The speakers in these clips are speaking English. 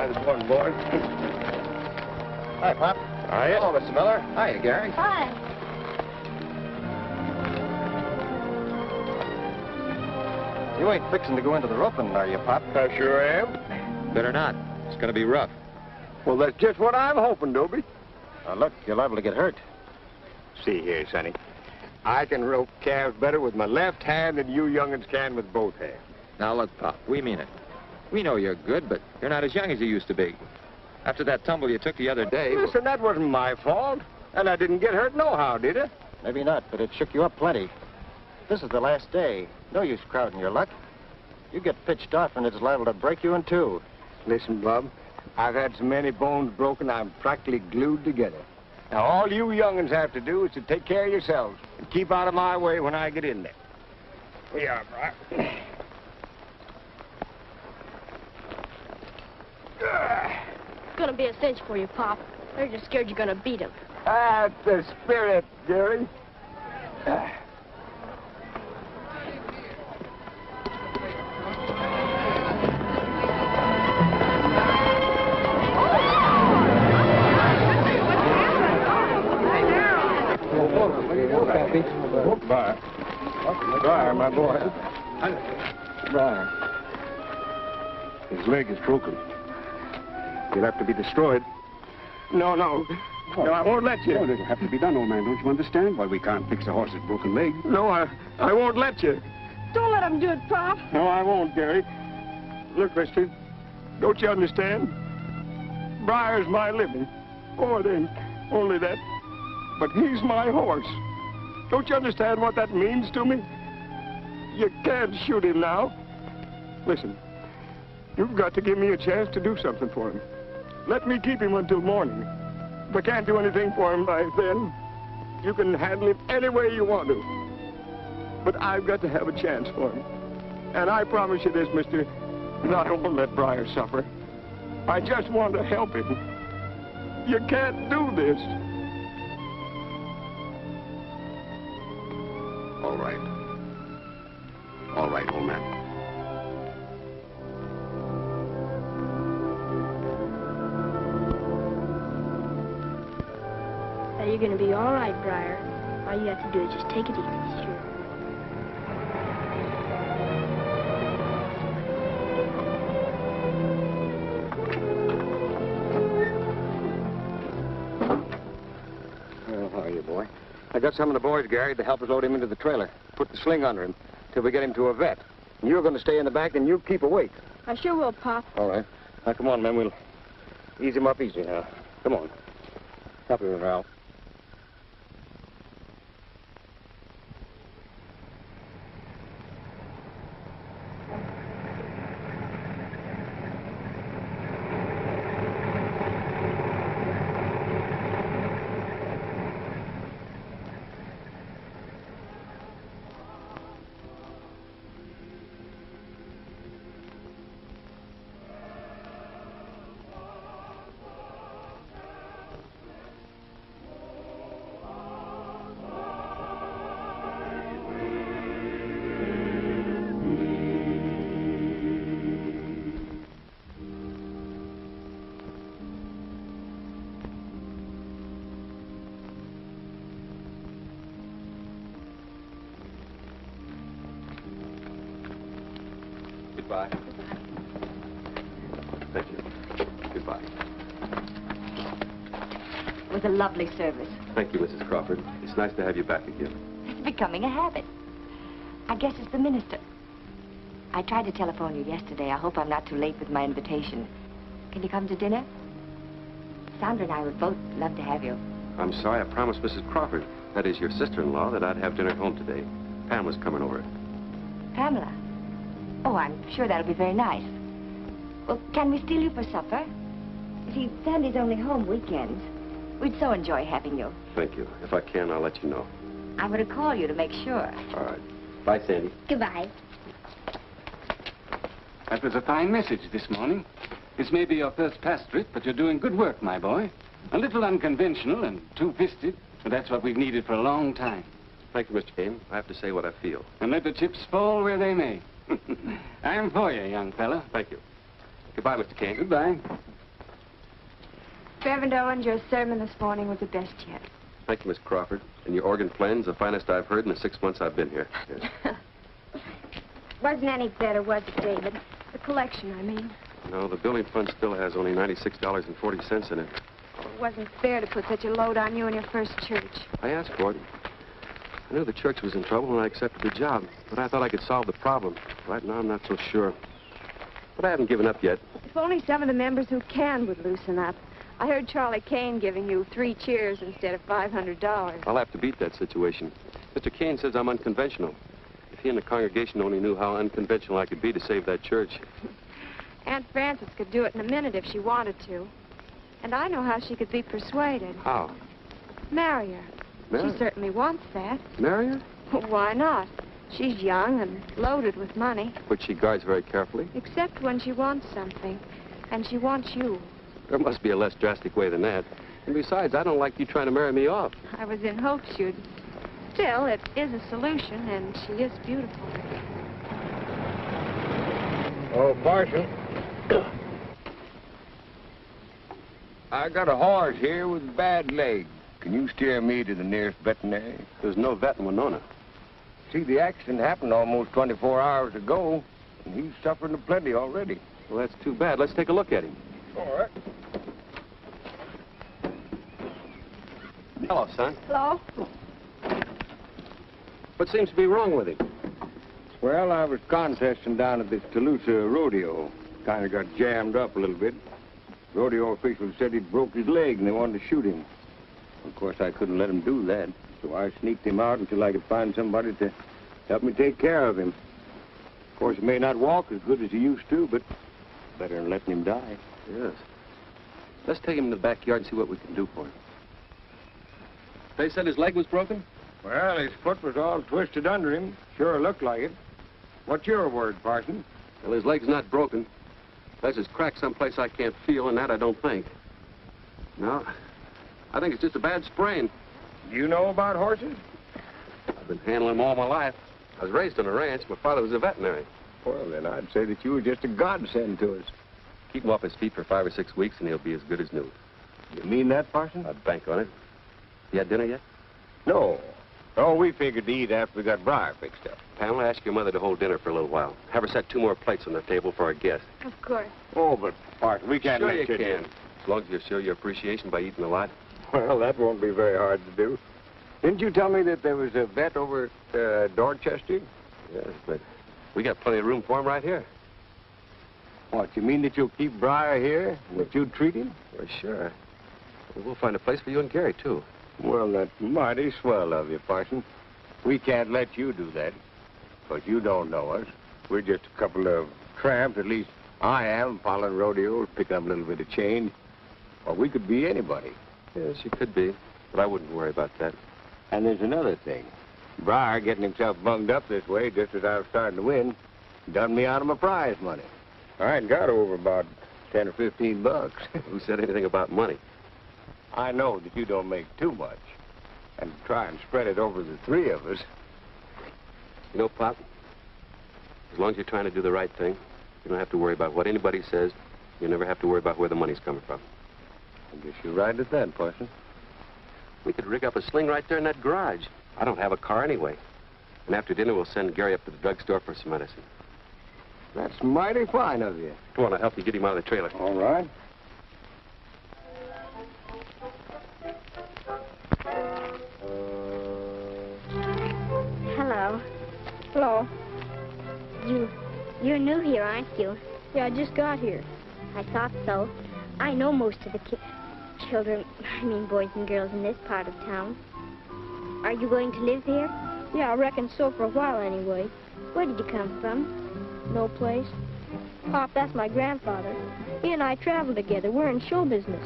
Hi this morning, boys. Hi, Pop. Hiya. Hello, Mr. Miller. Hiya, Gary. Hi. You ain't fixing to go into the roping, are you, Pop? I sure am. Better not. It's gonna be rough. Well, that's just what I'm hoping, Dobie. Now, look, you're liable to get hurt. See here, Sonny. I can rope calves better with my left hand than you young'uns can with both hands. Now look, Pop, we mean it. We know you're good, but you're not as young as you used to be. After that tumble you took the other day... Listen, that wasn't my fault. And I didn't get hurt nohow, did I? Maybe not, but it shook you up plenty. This is the last day. No use crowding your luck. You get pitched off and it's liable to break you in two. Listen, Bob, I've had so many bones broken I'm practically glued together. Now, all you young'uns have to do is to take care of yourselves and keep out of my way when I get in there. Here you are, Briar. It's gonna be a cinch for you, Pop. They're just scared you're gonna beat him. That's the spirit, Gary. Briar. Briar, my boy. Briar. His leg is broken. He'll have to be destroyed. No, I won't let you. Well, it'll have to be done, old man. Don't you understand? Why, we can't fix a horse's broken leg. No, I won't let you. Don't let him do it, Pop. No, I won't, Gary. Look, mister, don't you understand? Briar's my living. More than only that. But he's my horse. Don't you understand what that means to me? You can't shoot him now. Listen, you've got to give me a chance to do something for him. Let me keep him until morning. If I can't do anything for him by then, you can handle him any way you want to. But I've got to have a chance for him. And I promise you this, mister, that I won't let Briar suffer. I just want to help him. You can't do this. All right. All right, old man. Now, you're gonna be all right, Briar. All you have to do is just take it easy, sure. Well, how are you, boy? I got some of the boys, Gary, to help us load him into the trailer. Put the sling under him till we get him to a vet. And you're going to stay in the back and you keep awake. I sure will, Pop. All right. Now, come on, men. We'll ease him up easy now. Come on. Help me, Ralph. Goodbye. Thank you. Goodbye. It was a lovely service. Thank you, Mrs. Crawford. It's nice to have you back again. It's becoming a habit. I guess it's the minister. I tried to telephone you yesterday. I hope I'm not too late with my invitation. Can you come to dinner? Sandra and I would both love to have you. I'm sorry. I promised Mrs. Crawford, that is your sister-in-law, that I'd have dinner at home today. Pam was coming over. Pamela? Oh, I'm sure that'll be very nice. Well, can we steal you for supper? You see, Sandy's only home weekends. We'd so enjoy having you. Thank you. If I can, I'll let you know. I'm going to call you to make sure. All right. Bye, Sandy. Goodbye. That was a fine message this morning. This may be your first pastorate, but you're doing good work, my boy. A little unconventional and two-fisted, but that's what we've needed for a long time. Thank you, Mr. Kane. I have to say what I feel. And let the chips fall where they may. I'm for you, young fella. Thank you. Goodbye, Mr. Kane. Goodbye. Reverend Owens, your sermon this morning was the best yet. Thank you, Miss Crawford. And your organ playing's the finest I've heard in the 6 months I've been here. Yes. Wasn't any better, was it, David? The collection, I mean. No, the building fund still has only $96.40 in it. It wasn't fair to put such a load on you in your first church. I asked for it. I knew the church was in trouble and I accepted the job, but I thought I could solve the problem. Right now, I'm not so sure. But I haven't given up yet. If only some of the members who can would loosen up. I heard Charlie Kane giving you 3 cheers instead of $500. I'll have to beat that situation. Mr. Kane says I'm unconventional. If he and the congregation only knew how unconventional I could be to save that church. Aunt Frances could do it in a minute if she wanted to. And I know how she could be persuaded. How? Marry her. Marry? She certainly wants that. Marry her? Well, why not? She's young and loaded with money. Which she guards very carefully. Except when she wants something. And she wants you. There must be a less drastic way than that. And besides, I don't like you trying to marry me off. I was in hopes you'd. Still, it is a solution, and she is beautiful. Oh, Parson. I got a horse here with a bad leg. Can you steer me to the nearest veterinary? There's no vet in Winona. See, the accident happened almost 24 hours ago, and he's suffering plenty already. Well, that's too bad. Let's take a look at him. All right. Hello, son. Hello? What seems to be wrong with him? Well, I was contesting down at this Toulouse rodeo. Kind of got jammed up a little bit. Rodeo officials said he'd broke his leg and they wanted to shoot him. Of course, I couldn't let him do that, so I sneaked him out until I could find somebody to help me take care of him. Of course, he may not walk as good as he used to, but better than letting him die. Yes. Let's take him in the backyard and see what we can do for him. They said his leg was broken? Well, his foot was all twisted under him. Sure looked like it. What's your word, Parson? Well, his leg's not broken. There's his crack someplace I can't feel, and that I don't think. No, I think it's just a bad sprain. Do you know about horses? I've been handling them all my life. I was raised on a ranch. My father was a veterinary. Well, then I'd say that you were just a godsend to us. Keep him off his feet for 5 or 6 weeks, and he'll be as good as new. You mean that, Parson? I'd bank on it. You had dinner yet? No. Oh, we figured to eat after we got Briar fixed up. Pamela, ask your mother to hold dinner for a little while. Have her set 2 more plates on the table for our guest. Of course. Oh, but, Parson, we can't Sure let you can. As long as you show your appreciation by eating a lot. Well, that won't be very hard to do. Didn't you tell me that there was a vet over at Dorchester? Yes, but we got plenty of room for him right here. What, you mean that you'll keep Briar here and that you'll treat him? Well, sure. We'll find a place for you and Gary, too. Well, that's mighty swell of you, Parson. We can't let you do that. But you don't know us. We're just a couple of tramps, at least I am, following rodeos, picking up a little bit of change. Well, we could be anybody. Yes, you could be, but I wouldn't worry about that. And there's another thing. Briar getting himself bunged up this way just as I was starting to win done me out of my prize money. I ain't got over about 10 or 15 bucks. Who said anything about money? I know that you don't make too much. And try and spread it over the 3 of us. You know, Pop, as long as you're trying to do the right thing, you don't have to worry about what anybody says. You never have to worry about where the money's coming from. I guess you're right at that, Parson. We could rig up a sling right there in that garage. I don't have a car anyway. And after dinner, we'll send Gary up to the drugstore for some medicine. That's mighty fine of you. Come on, I'll help you get him out of the trailer. All right. Hello. Hello. You're new here, aren't you? Yeah, I just got here. I thought so. I know most of the children, boys and girls in this part of town. Are you going to live here? Yeah, I reckon so for a while anyway. Where did you come from? No place. Pop, that's my grandfather. He and I travel together. We're in show business.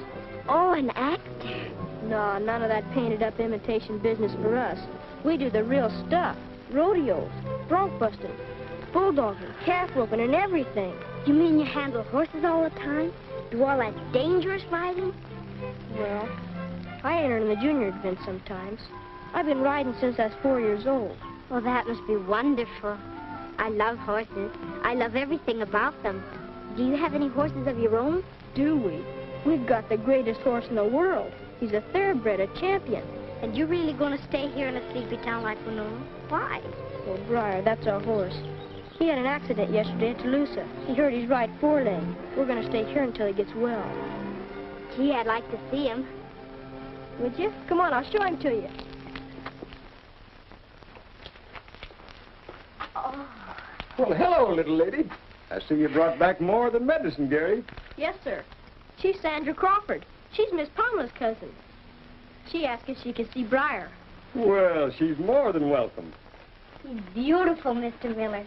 Oh, an actor? No, none of that painted-up imitation business for us. We do the real stuff. Rodeos, bronc busting, bulldogging, calf roping, and everything. You mean you handle horses all the time? Do all that dangerous riding? Well, I enter in the junior event sometimes. I've been riding since I was 4 years old. Well, that must be wonderful. I love horses. I love everything about them. Do you have any horses of your own? Do we? We've got the greatest horse in the world. He's a thoroughbred, a champion. And you really going to stay here in a sleepy town like Winona? Why? Oh, Briar, that's our horse. He had an accident yesterday at Toulouse. He hurt his right foreleg. We're going to stay here until he gets well. Gee, I'd like to see him. Would you? Come on, I'll show him to you. Oh. Well, hello, little lady. I see you brought back more than medicine, Gary. Yes, sir. She's Sandra Crawford. She's Miss Pamela's cousin. She asked if she could see Briar. Well, she's more than welcome. He's beautiful, Mr. Miller.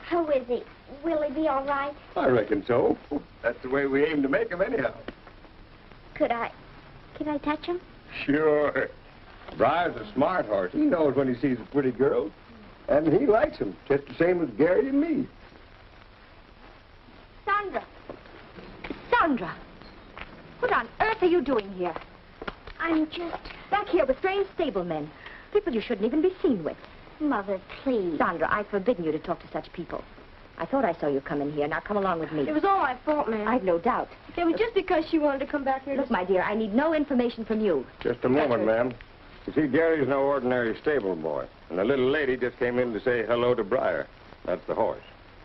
How is he? Will he be all right? I reckon so. That's the way we aim to make him anyhow. Can I touch him? Sure. Briar's a smart horse. He knows when he sees a pretty girl. And he likes them, just the same as Gary and me. Sandra! Sandra! What on earth are you doing here? I'm just... Back here with strange stablemen. People you shouldn't even be seen with. Mother, please. Sandra, I've forbidden you to talk to such people. I thought I saw you come in here. Now come along with me. It was all my fault, ma'am. I've no doubt. It was just because she wanted to come back here. Look, my dear, I need no information from you. Just a moment, ma'am. You see, Gary's no ordinary stable boy. And the little lady just came in to say hello to Briar. That's the horse.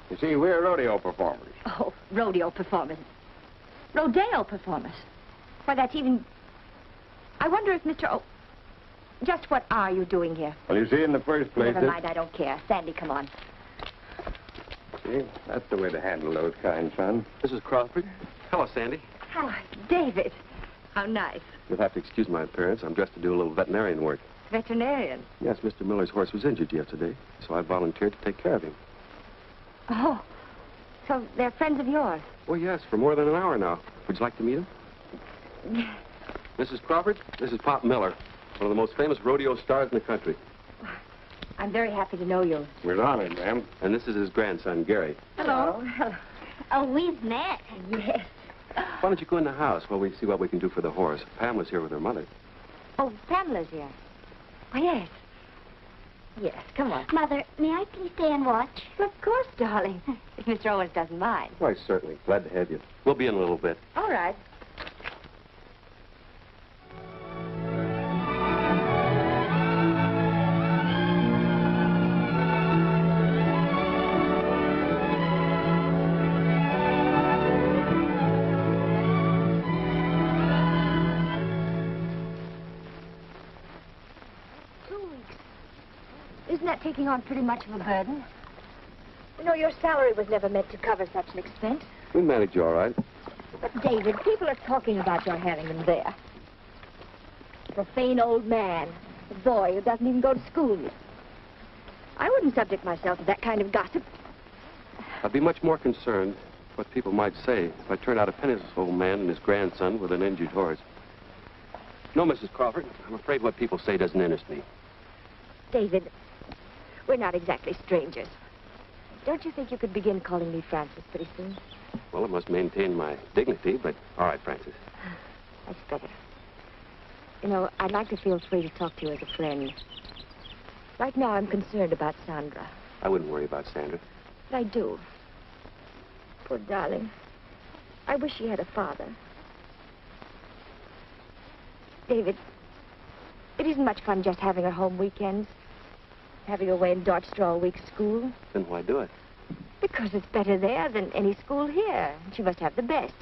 You see, we're rodeo performers. Oh, rodeo performers. Rodeo performers. Why, that's even... I wonder if Mr. O... Just what are you doing here? Well, you see, in the first place... Never mind, I don't care. Sandy, come on. See, that's the way to handle those kind, son. Mrs. Crawford. Hello, Sandy. Hello, David. How nice. You'll have to excuse my appearance. I'm dressed to do a little veterinarian work. Veterinarian? Yes, Mr. Miller's horse was injured yesterday, so I volunteered to take care of him. Oh, so they're friends of yours? Oh, yes, for more than an hour now. Would you like to meet him? Mrs. Crawford, this is Pop Miller, one of the most famous rodeo stars in the country. I'm very happy to know you. We're honored, ma'am. And this is his grandson, Gary. Hello. Oh, we've met. Yes. Why don't you go in the house while we see what we can do for the horse? Pamela's here with her mother. Oh, Pamela's here. Oh, yes. Yes, come on. Mother, may I please stay and watch? Of course, darling. If Mr. Owens doesn't mind. Why, certainly. Glad to have you. We'll be in a little bit. All right. Isn't that taking on pretty much of a burden? You know, your salary was never meant to cover such an expense. We'll manage you all right. But, David, people are talking about your having him there. A profane old man, a boy who doesn't even go to school yet. I wouldn't subject myself to that kind of gossip. I'd be much more concerned what people might say if I turned out a penniless old man and his grandson with an injured horse. No, Mrs. Crawford, I'm afraid what people say doesn't interest me. David, we're not exactly strangers. Don't you think you could begin calling me Francis pretty soon? Well, I must maintain my dignity, but all right, Francis. That's better. You know, I'd like to feel free to talk to you as a friend. Right now, I'm concerned about Sandra. I wouldn't worry about Sandra. But I do. Poor darling. I wish she had a father. David, it isn't much fun just having her home weekends. Having her away in Dorchester all week at school. Then why do it? Because it's better there than any school here. She must have the best.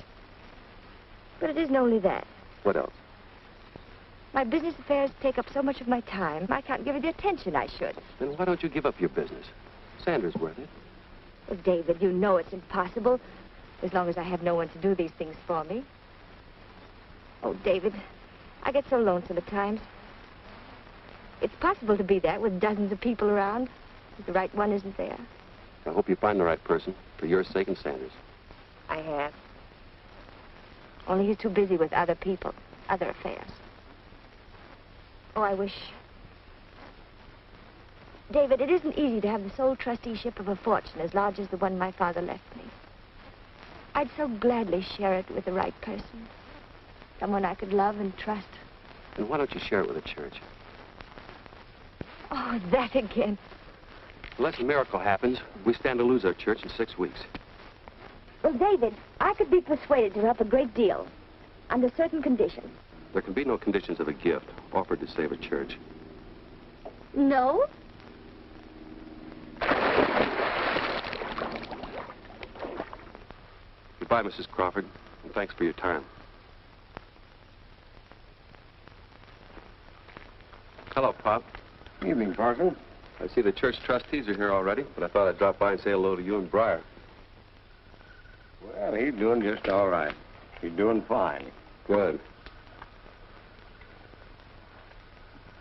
But it isn't only that. What else? My business affairs take up so much of my time, I can't give her the attention I should. Then why don't you give up your business? Sandra's worth it. Well, David, you know it's impossible, as long as I have no one to do these things for me. Oh, David, I get so lonesome at times. It's possible to be that with dozens of people around, but the right one isn't there. I hope you find the right person, for your sake and Sandra's. I have. Only he's too busy with other people, other affairs. Oh, I wish... David, it isn't easy to have the sole trusteeship of a fortune as large as the one my father left me. I'd so gladly share it with the right person. Someone I could love and trust. Then why don't you share it with the church? Oh, that again. Unless a miracle happens, we stand to lose our church in 6 weeks. Well, David, I could be persuaded to help a great deal. under certain conditions. There can be no conditions of a gift offered to save a church. No? Goodbye, Mrs. Crawford, and thanks for your time. Hello, Pop. Evening, Parson. I see the church trustees are here already, but I thought I'd drop by and say hello to you and Briar. Well, he's doing just all right. He's doing fine. Good.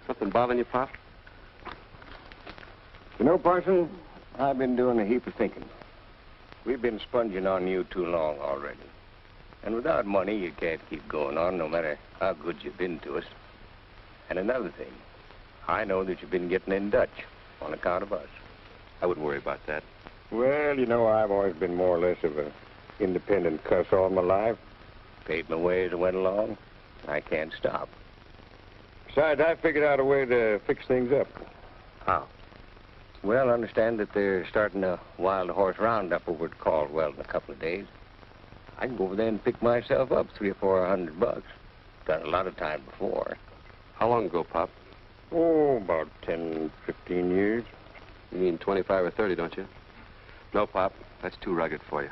Something bothering you, Pop? You know, Parson, I've been doing a heap of thinking. We've been sponging on you too long already. And without money, you can't keep going on, no matter how good you've been to us. And another thing, I know that you've been getting in Dutch on account of us. I wouldn't worry about that. Well, you know, I've always been more or less of an independent cuss all my life. Paid my way as I went along. I can't stop. Besides, I figured out a way to fix things up. How? Well, I understand that they're starting a wild horse roundup over at Caldwell in a couple of days. I can go over there and pick myself up $300 or $400. Done a lot of time before. How long ago, Pop? Oh, about 10, 15 years. You mean 25 or 30, don't you? No, Pop, that's too rugged for you.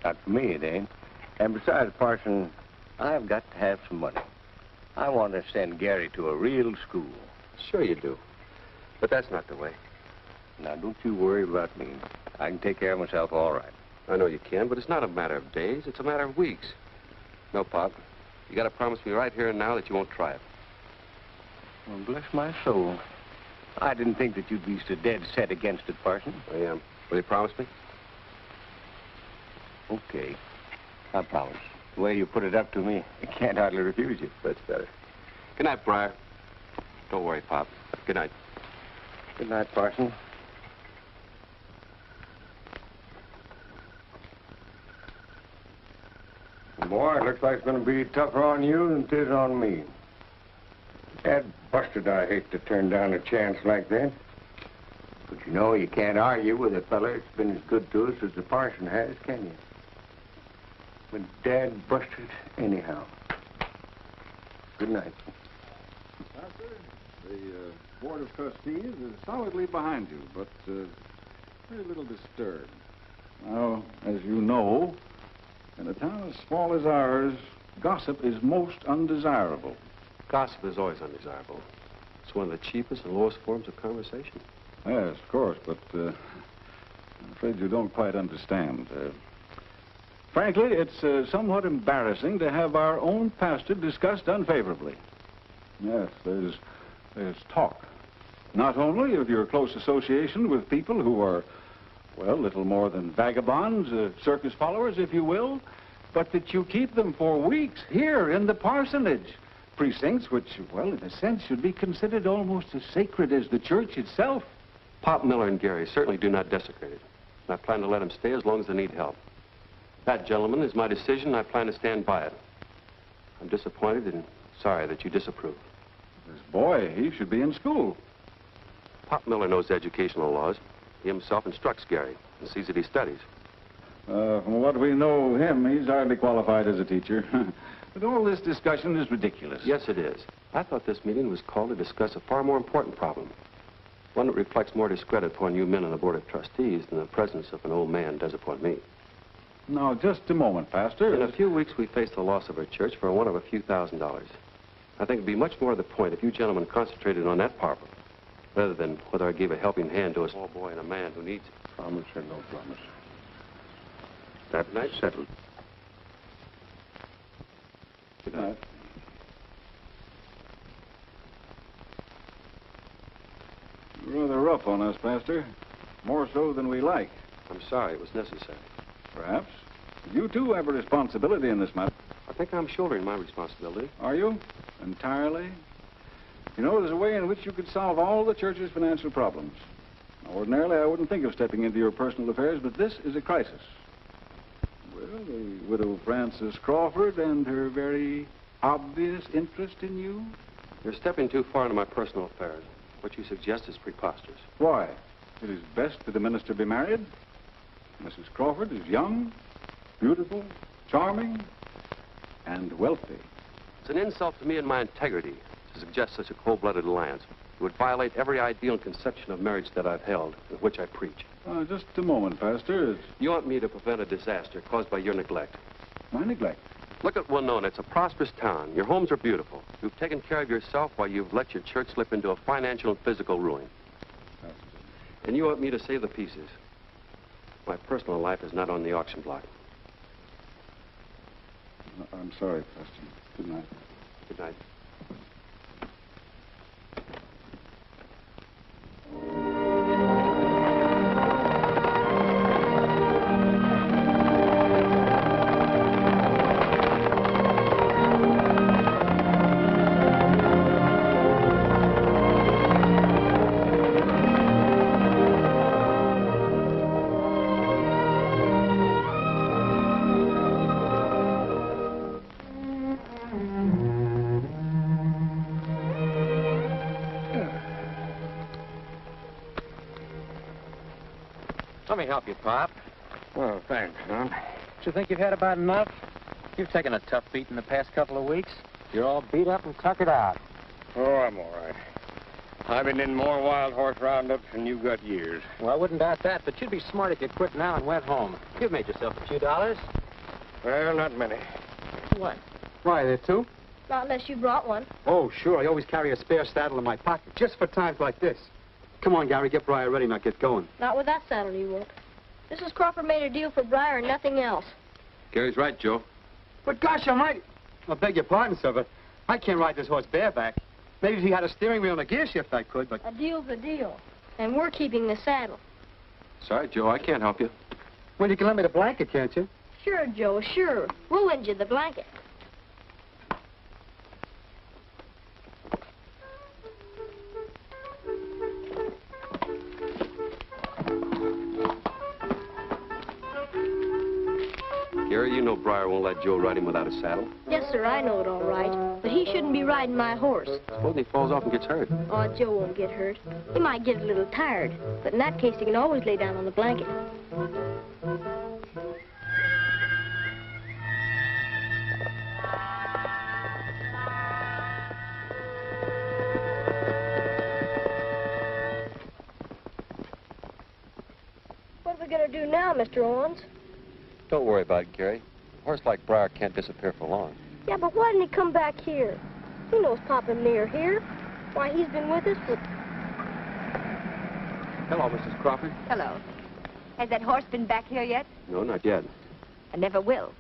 Not for me, it ain't. And besides, Parson, I've got to have some money. I want to send Gary to a real school. Sure you do. But that's not the way. Now, don't you worry about me. I can take care of myself all right. I know you can, but it's not a matter of days. It's a matter of weeks. No, Pop. You got to promise me right here and now that you won't try it. Well, bless my soul. I didn't think that you'd be so dead set against it, Parson. I am. Will you promise me? Okay. I promise. The way you put it up to me, I can't hardly refuse you. That's better. Good night, Briar. Don't worry, Pop. Good night. Good night, Parson. Boy, it looks like it's going to be tougher on you than it is on me. Dad busted, I hate to turn down a chance like that. But you know, you can't argue with a fella that's been as good to us as the parson has, can you? But Dad busted anyhow. Good night. Pastor, the Board of Trustees is solidly behind you, but very little disturbed. Now, as you know, in a town as small as ours, gossip is most undesirable. Gossip is always undesirable. It's one of the cheapest and lowest forms of conversation. Yes, of course, but I'm afraid you don't quite understand. Frankly, it's somewhat embarrassing to have our own pastor discussed unfavorably. Yes, there's talk. Not only of your close association with people who are, well, little more than vagabonds, circus followers, if you will, but that you keep them for weeks here in the parsonage. Precincts which, well, in a sense, should be considered almost as sacred as the church itself. Pop Miller and Gary certainly do not desecrate it. And I plan to let them stay as long as they need help. That, gentlemen, is my decision, and I plan to stand by it. I'm disappointed and sorry that you disapprove. This boy, he should be in school. Pop Miller knows educational laws. He himself instructs Gary and sees that he studies. From what we know of him, he's hardly qualified as a teacher. But all this discussion is ridiculous. Yes, it is. I thought this meeting was called to discuss a far more important problem. One that reflects more discredit upon you men on the Board of Trustees than the presence of an old man does upon me. Now, just a moment, Pastor. In a few weeks, we face the loss of our church for one of a few $1,000s. I think it'd be much more to the point if you gentlemen concentrated on that problem, rather than whether I gave a helping hand to a small boy and a man who needs it. Promise or no promise. That night settled. Good night. You're rather rough on us, Pastor. More so than we like. I'm sorry, it was necessary. Perhaps. You, too, have a responsibility in this matter. I think I'm shouldering my responsibility. Are you? Entirely? You know, there's a way in which you could solve all the church's financial problems. Now, ordinarily, I wouldn't think of stepping into your personal affairs, but this is a crisis. Well, the widow Frances Crawford and her very obvious interest in you? You're stepping too far into my personal affairs. What you suggest is preposterous. Why? It is best that a minister be married. Mrs. Crawford is young, beautiful, charming, and wealthy. It's an insult to me and my integrity to suggest such a cold-blooded alliance. It would violate every ideal and conception of marriage that I've held, and which I preach. Just a moment, Pastor. You want me to prevent a disaster caused by your neglect. My neglect? Look at Winona. It's a prosperous town. Your homes are beautiful. You've taken care of yourself while you've let your church slip into a financial and physical ruin. And you want me to save the pieces. My personal life is not on the auction block. I'm sorry, Pastor. Good night. Good night. Let me help you, Pop. Well, thanks, son. Don't you think you've had about enough? You've taken a tough beat in the past couple of weeks. You're all beat up and tuckered out. Oh, I'm all right. I've been in more wild horse roundups than you've got years. Well, I wouldn't doubt that, but you'd be smart if you quit now and went home. You've made yourself a few dollars. Well, not many. What? Why, there two? Not unless you brought one. Oh, sure. I always carry a spare saddle in my pocket, just for times like this. Come on, Gary, get Briar ready, now get going. Not with that saddle, you won't. Mrs. Crawford made a deal for Briar and nothing else. Gary's right, Joe. But gosh almighty, I beg your pardon, sir, but I can't ride this horse bareback. Maybe if he had a steering wheel and a gear shift, I could, but... A deal's a deal. And we're keeping the saddle. Sorry, Joe, I can't help you. Well, you can lend me the blanket, can't you? Sure, Joe, sure. We'll lend you the blanket. Gary, you know Briar won't let Joe ride him without a saddle. Yes, sir, I know it all right. But he shouldn't be riding my horse. Supposing he falls off and gets hurt. Oh, Joe won't get hurt. He might get a little tired. But in that case, he can always lay down on the blanket. What are we going to do now, Mr. Owens? Don't worry about it, Gary. A horse like Briar can't disappear for long. Yeah, but why didn't he come back here? He knows Papa and me are here. Why, he's been with us for... Hello, Mrs. Crawford. Hello. Has that horse been back here yet? No, not yet. I never will.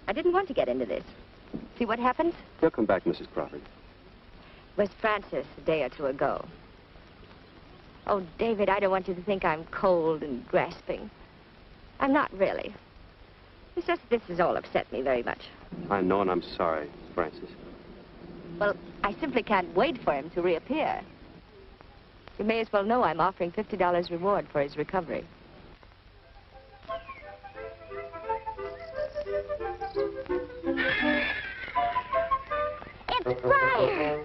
I didn't want to get into this. See what happens? He'll come back, Mrs. Crawford. Where's Francis a day or two ago? Oh, David, I don't want you to think I'm cold and grasping. I'm not really. It's just this has all upset me very much. I know, and I'm sorry, Francis. Well, I simply can't wait for him to reappear. You may as well know I'm offering $50 reward for his recovery. It's Briar!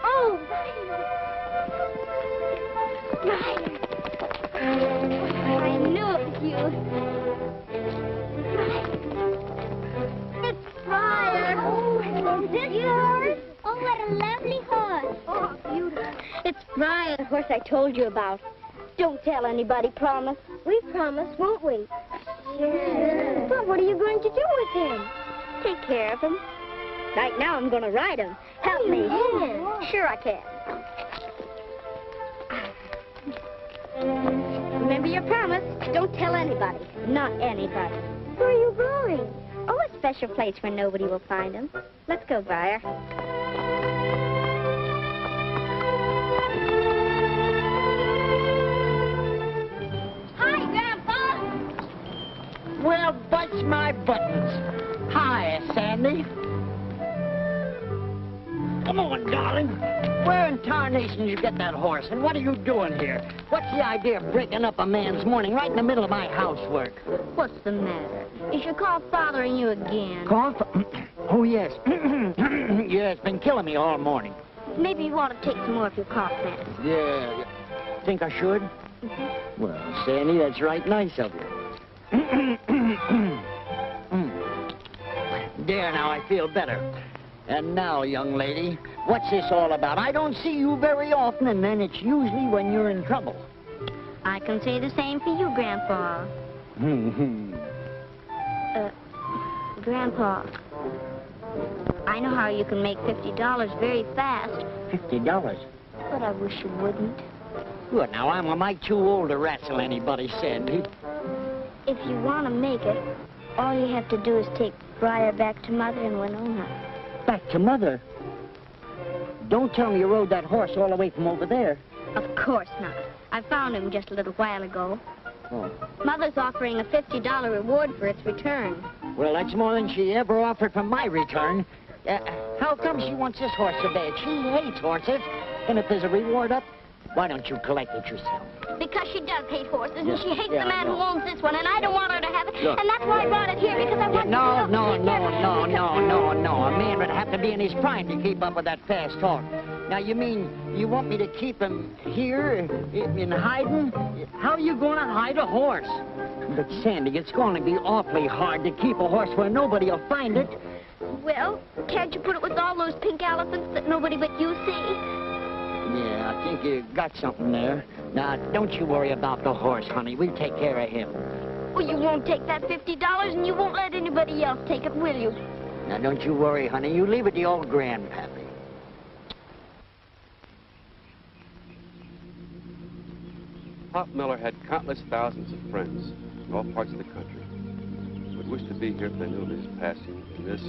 Oh, Briar! I knew it was you. It's Briar. Oh, is this yours? Oh, what a lovely horse. Oh, beautiful. It's Briar, the horse I told you about. Don't tell anybody, promise. We promise, won't we? Sure. But what are you going to do with him? Take care of him. Right now, I'm going to ride him. Help me. Yeah. Sure I can. Remember your promise. Don't tell anybody. Not anybody. Where are you going? Oh, a special place where nobody will find him. Let's go, Briar. Hi, Grandpa. Well, bust my buttons. Hi, Sandy. Come on, darling. Where in tarnation did you get that horse, and what are you doing here? What's the idea of breaking up a man's morning right in the middle of my housework? What's the matter? Is your cough bothering you again? Cough? Oh, yes. Yeah, it's been killing me all morning. Maybe you want to take some more of your cough medicine. Yeah. Think I should? Well, Sandy, that's right nice of you. There, now I feel better. And now, young lady, what's this all about? I don't see you very often, and then it's usually when you're in trouble. I can say the same for you, Grandpa. Grandpa, I know how you can make $50 very fast. $50? But I wish you wouldn't. Good, now am I too old to wrestle anybody, Sandy? If you want to make it, all you have to do is take Briar back to Mother in Winona. Back to Mother? Don't tell me you rode that horse all the way from over there. Of course not. I found him just a little while ago. Oh. Mother's offering a $50 reward for its return. Well, that's more than she ever offered for my return. How come she wants this horse so bad? She hates horses. And if there's a reward up, why don't you collect it yourself? Because she does hate horses, and she hates Yeah, the man I know. who owns this one, and I don't want her to have it. Look. And that's why I brought it here, because I want No. you to... A man would have to be in his prime to keep up with that fast talk. Now, you mean you want me to keep him here in hiding? How are you going to hide a horse? But, Sandy, it's going to be awfully hard to keep a horse where nobody will find it. Well, can't you put it with all those pink elephants that nobody but you see? Yeah, I think you got something there. Now, don't you worry about the horse, honey. We'll take care of him. Well, you won't take that $50, and you won't let anybody else take it, will you? Now, don't you worry, honey. You leave it to old Grandpappy. Pop Miller had countless thousands of friends in all parts of the country who would wish to be here if they knew of his passing in this,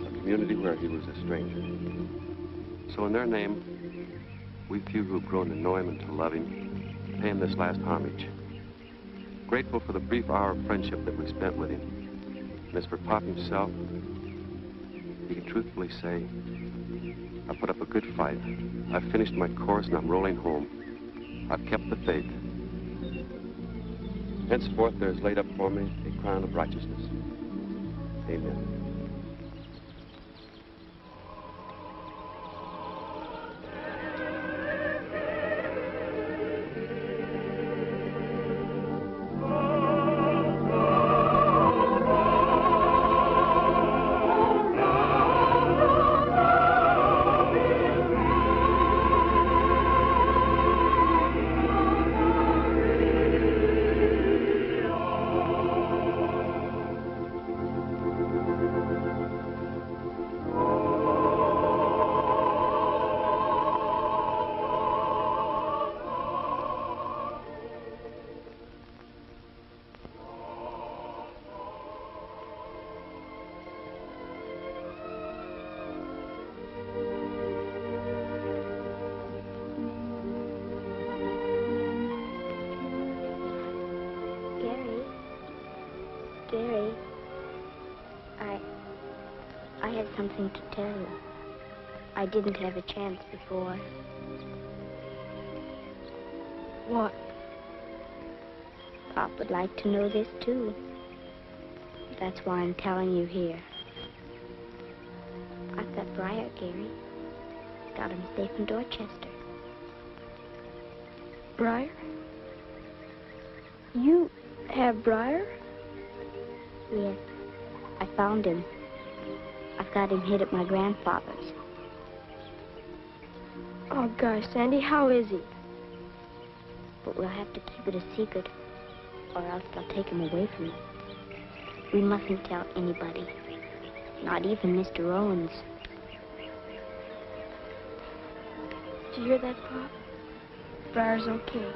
a community where he was a stranger. So in their name, we few who've grown to know him and to love him, pay him this last homage. Grateful for the brief hour of friendship that we spent with him. And as for Pop himself, he can truthfully say, I put up a good fight. I've finished my course and I'm rolling home. I've kept the faith. Henceforth there is laid up for me a crown of righteousness. Amen. Gary, I had something to tell you. I didn't have a chance before. What? Pop would like to know this, too. That's why I'm telling you here. I've got Briar, Gary. Got him safe in Dorchester. Briar? You have Briar? Yes, I found him. I've got him hid at my grandfather's. Oh, gosh, Sandy, how is he? But we'll have to keep it a secret, or else they'll take him away from us. We mustn't tell anybody, not even Mr. Owens. Did you hear that, Pop? Briar's okay,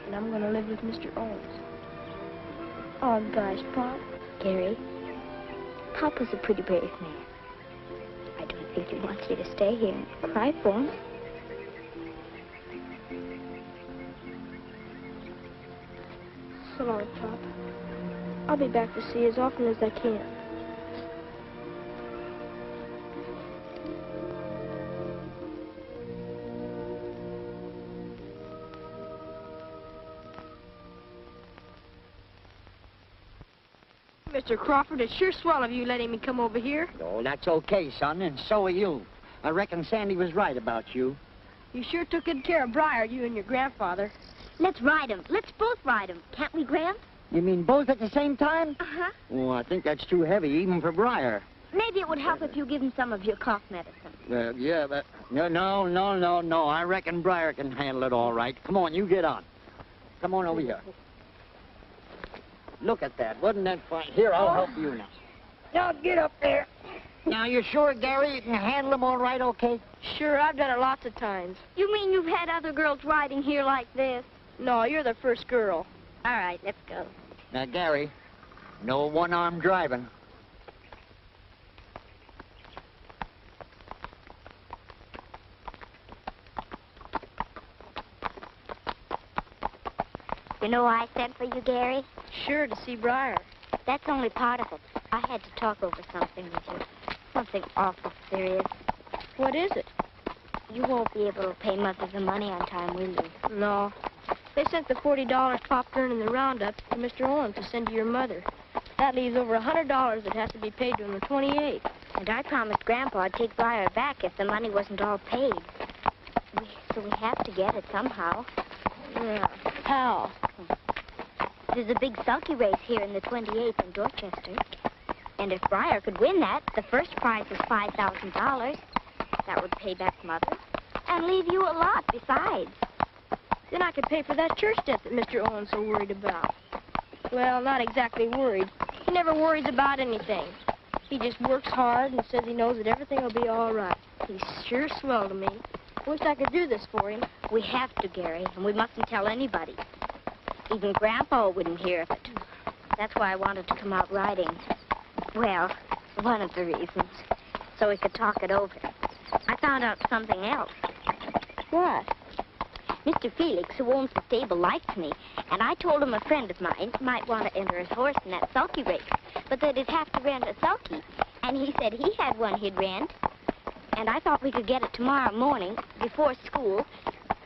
and I'm gonna live with Mr. Owens. Oh, gosh, Pop. Gary, Pop was a pretty brave man. I don't think he wants you to stay here and cry for him. So long, Pop. I'll be back to see you as often as I can. Mr. Crawford, it's sure swell of you letting me come over here. Oh, that's okay, son, and so are you. I reckon Sandy was right about you. You sure took good care of Briar, you and your grandfather. Let's ride him. Let's both ride him. Can't we, Graham? You mean both at the same time? Uh-huh. Oh, I think that's too heavy, even for Briar. Maybe it would help if you give him some of your cough medicine. Yeah, but... No. I reckon Briar can handle it all right. Come on, you get on. Come on over here. Look at that. Wasn't that fine? Here, I'll help you now. Now, get up there. Now, you're sure, Gary, you can handle him all right, okay? Sure, I've done it lots of times. You mean you've had other girls riding here like this? No, you're the first girl. All right, let's go. Now, Gary, no one-arm driving. You know why I sent for you, Gary? Sure, to see Briar. That's only part of it. I had to talk over something with you. Something awful serious. What is it? You won't be able to pay Mother the money on time, will you? No. They sent the $40 Pop earned in the roundup to Mr. Owens to send to your mother. That leaves over $100 that has to be paid to him the 28th. And I promised Grandpa I'd take Briar back if the money wasn't all paid. So we have to get it somehow. Yeah. How? There's a big sulky race here in the 28th in Dorchester. And if Briar could win that, the first prize is $5,000. That would pay back Mother and leave you a lot besides. Then I could pay for that church debt that Mr. Owens so worried about. Well, not exactly worried. He never worries about anything. He just works hard and says he knows that everything will be all right. He's sure swell to me. Wish I could do this for him. We have to, Gary, and we mustn't tell anybody. Even Grandpa wouldn't hear of it. That's why I wanted to come out riding. Well, one of the reasons. So we could talk it over. I found out something else. What? Mr. Felix, who owns the stable, likes me, and I told him a friend of mine might want to enter his horse in that sulky race, but that he'd have to rent a sulky. And he said he had one he'd rent, and I thought we could get it tomorrow morning before school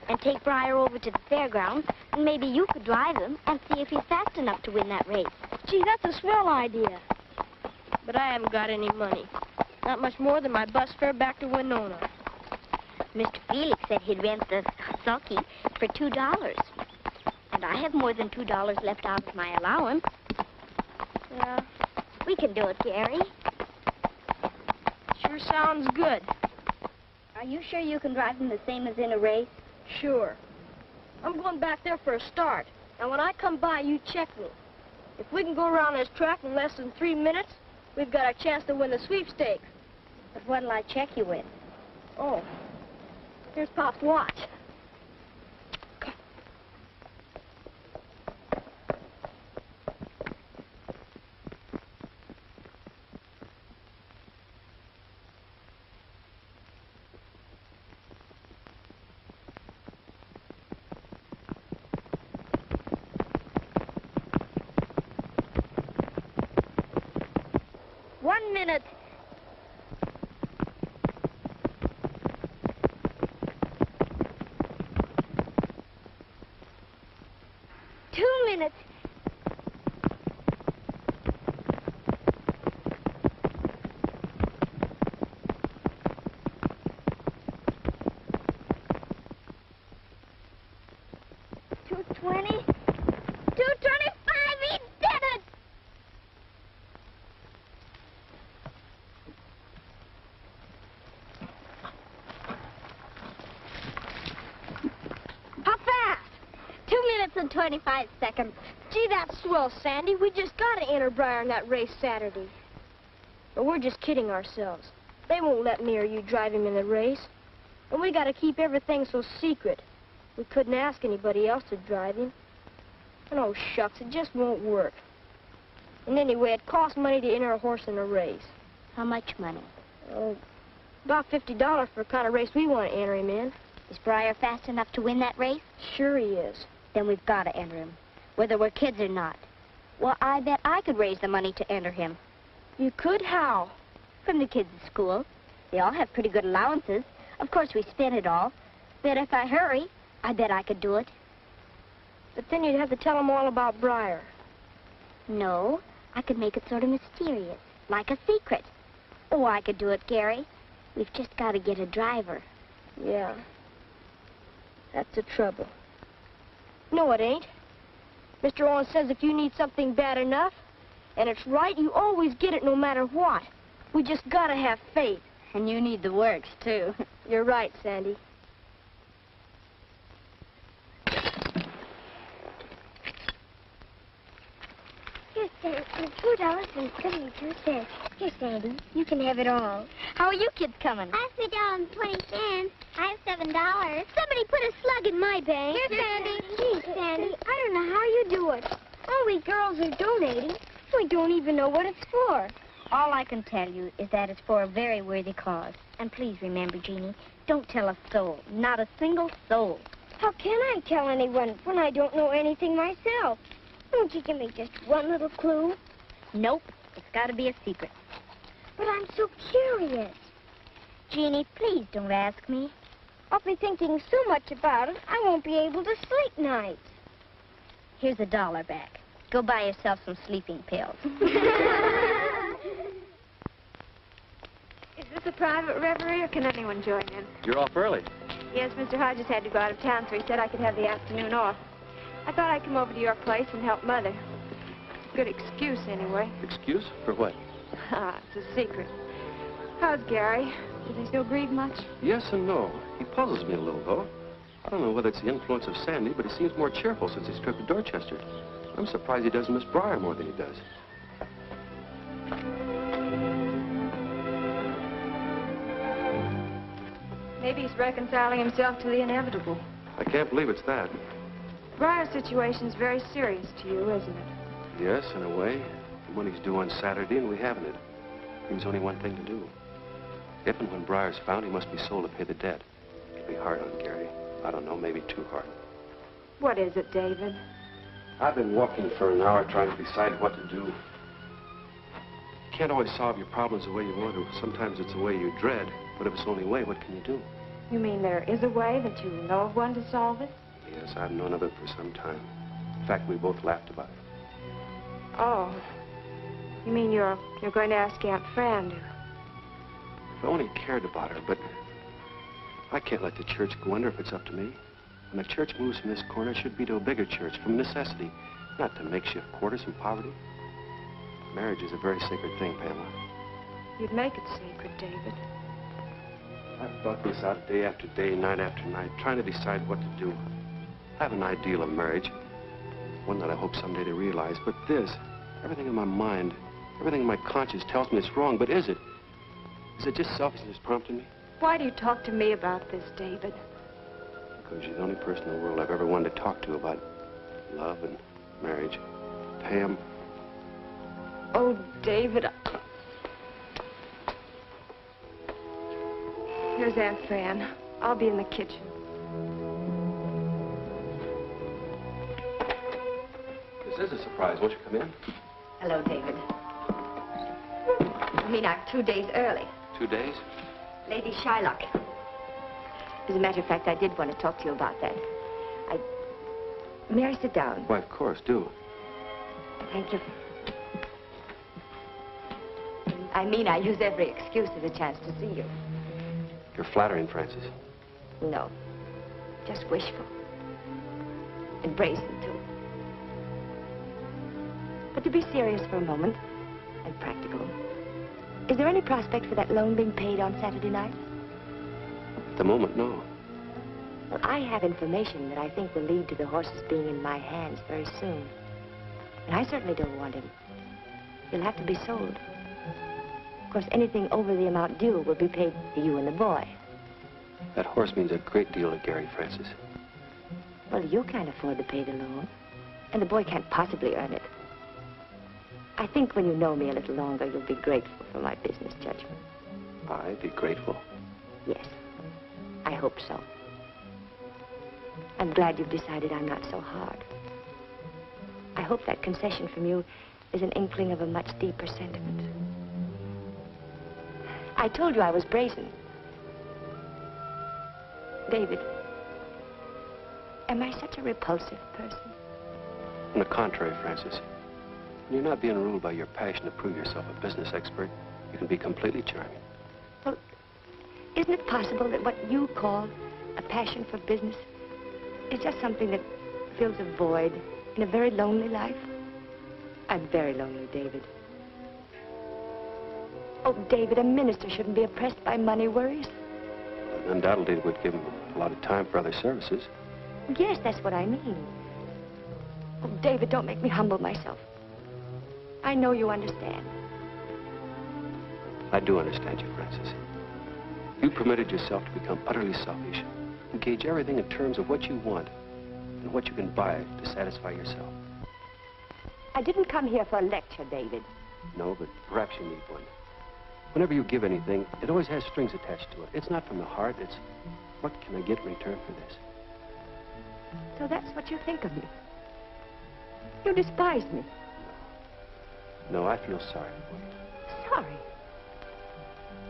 and take Briar over to the fairgrounds, and maybe you could drive him and see if he's fast enough to win that race. Gee, that's a swell idea. But I haven't got any money. Not much more than my bus fare back to Winona. Mr. Felix said he'd rent the sulky for $2. And I have more than $2 left out of my allowance. Yeah. We can do it, Gary. Sure sounds good. Are you sure you can drive him the same as in a race? Sure. I'm going back there for a start. And when I come by, you check me. If we can go around this track in less than 3 minutes, we've got a chance to win the sweepstakes. But what'll I check you with? Oh. Here's Pop's watch. Come. One minute. Minutes. $2.20. $2.25. He did it. How fast? 2 minutes and 25 seconds. Gee, that's swell, Sandy. We just got to enter Briar in that race Saturday. But we're just kidding ourselves. They won't let me or you drive him in the race. And we got to keep everything so secret. We couldn't ask anybody else to drive him. And oh, shucks, it just won't work. And anyway, it costs money to enter a horse in a race. How much money? Oh, about $50 for the kind of race we want to enter him in. Is Briar fast enough to win that race? Sure he is. Then we've got to enter him, whether we're kids or not. Well, I bet I could raise the money to enter him. You could? How? From the kids at school. They all have pretty good allowances. Of course, we spend it all. But if I hurry, I bet I could do it. But then you'd have to tell them all about Briar. No, I could make it sort of mysterious, like a secret. Oh, I could do it, Gary. We've just got to get a driver. Yeah. That's the trouble. No, it ain't. Mr. Owens says if you need something bad enough, and it's right, you always get it no matter what. We just gotta have faith. And you need the works, too. You're right, Sandy. Here's $2.72. Here, Sandy, you can have it all. How are you kids coming? I have $3.20. I have $7. Somebody put a slug in my bank. Here, Sandy. Gee, Sandy, I don't know how you do it. All we girls are donating. We don't even know what it's for. All I can tell you is that it's for a very worthy cause. And please remember, Jeannie, don't tell a soul. Not a single soul. How can I tell anyone when I don't know anything myself? Won't you give me just one little clue? Nope. It's got to be a secret. But I'm so curious. Jeannie, please don't ask me. I'll be thinking so much about it, I won't be able to sleep nights. Here's $1 back. Go buy yourself some sleeping pills. Is this a private reverie, or can anyone join in? You're off early. Yes, Mr. Hodges had to go out of town, so he said I could have the afternoon off. I thought I'd come over to your place and help Mother. Good excuse, anyway. Excuse? For what? It's a secret. How's Gary? Does he still grieve much? Yes and no. He puzzles me a little, though. I don't know whether it's the influence of Sandy, but he seems more cheerful since his trip to Dorchester. I'm surprised he doesn't miss Briar more than he does. Maybe he's reconciling himself to the inevitable. I can't believe it's that. Briar's situation's very serious to you, isn't it? Yes, in a way. The money's due on Saturday, and we haven't it. Leaves only one thing to do. If and when Briar's found, he must be sold to pay the debt. It'll be hard on Gary. I don't know, maybe too hard. What is it, David? I've been walking for an hour trying to decide what to do. You can't always solve your problems the way you want to. Sometimes it's the way you dread. But if it's the only way, what can you do? You mean there is a way, that you know of one to solve it? Yes, I've known of it for some time. In fact, we both laughed about it. Oh. You mean you're going to ask Aunt Fran to... If I only cared about her, but I can't let the church go under if it's up to me. When a church moves from this corner, it should be to a bigger church, from necessity, not to makeshift quarters from poverty. Marriage is a very sacred thing, Pamela. You'd make it sacred, David. I've thought this out day after day, night after night, trying to decide what to do. I have an ideal of marriage, one that I hope someday to realize, but this, everything in my mind, everything in my conscience tells me it's wrong, but is it? Is it just selfishness prompting me? Why do you talk to me about this, David? Because you're the only person in the world I've ever wanted to talk to about love and marriage. Pam. Oh, David. Here's Aunt Fran. I'll be in the kitchen. This is a surprise. Won't you come in? Hello, David. You mean I'm 2 days early? 2 days? Lady Shylock. As a matter of fact, I did want to talk to you about that. May I sit down? Why, of course, do. Thank you. I mean, I use every excuse as a chance to see you. You're flattering, Francis. No. Just wishful. And brazen, too. But to be serious for a moment, and practical, is there any prospect for that loan being paid on Saturday night? At the moment, no. Well, I have information that I think will lead to the horses being in my hands very soon. And I certainly don't want him. He'll have to be sold. Of course, anything over the amount due will be paid to you and the boy. That horse means a great deal to Gary, Francis. Well, you can't afford to pay the loan. And the boy can't possibly earn it. I think when you know me a little longer, you'll be grateful for my business judgment. I'd be grateful. Yes. I hope so. I'm glad you've decided I'm not so hard. I hope that concession from you is an inkling of a much deeper sentiment. I told you I was brazen. David, am I such a repulsive person? On the contrary, Francis. When you're not being ruled by your passion to prove yourself a business expert, you can be completely charming. Well, isn't it possible that what you call a passion for business is just something that fills a void in a very lonely life? I'm very lonely, David. Oh, David, a minister shouldn't be oppressed by money worries. Undoubtedly, it would give him a lot of time for other services. Yes, that's what I mean. Oh, David, don't make me humble myself. I know you understand. I do understand you, Francis. You permitted yourself to become utterly selfish. You gauge everything in terms of what you want and what you can buy to satisfy yourself. I didn't come here for a lecture, David. No, but perhaps you need one. Whenever you give anything, it always has strings attached to it. It's not from the heart, it's what can I get in return for this? So that's what you think of me. You despise me. No, I feel sorry for you. Sorry?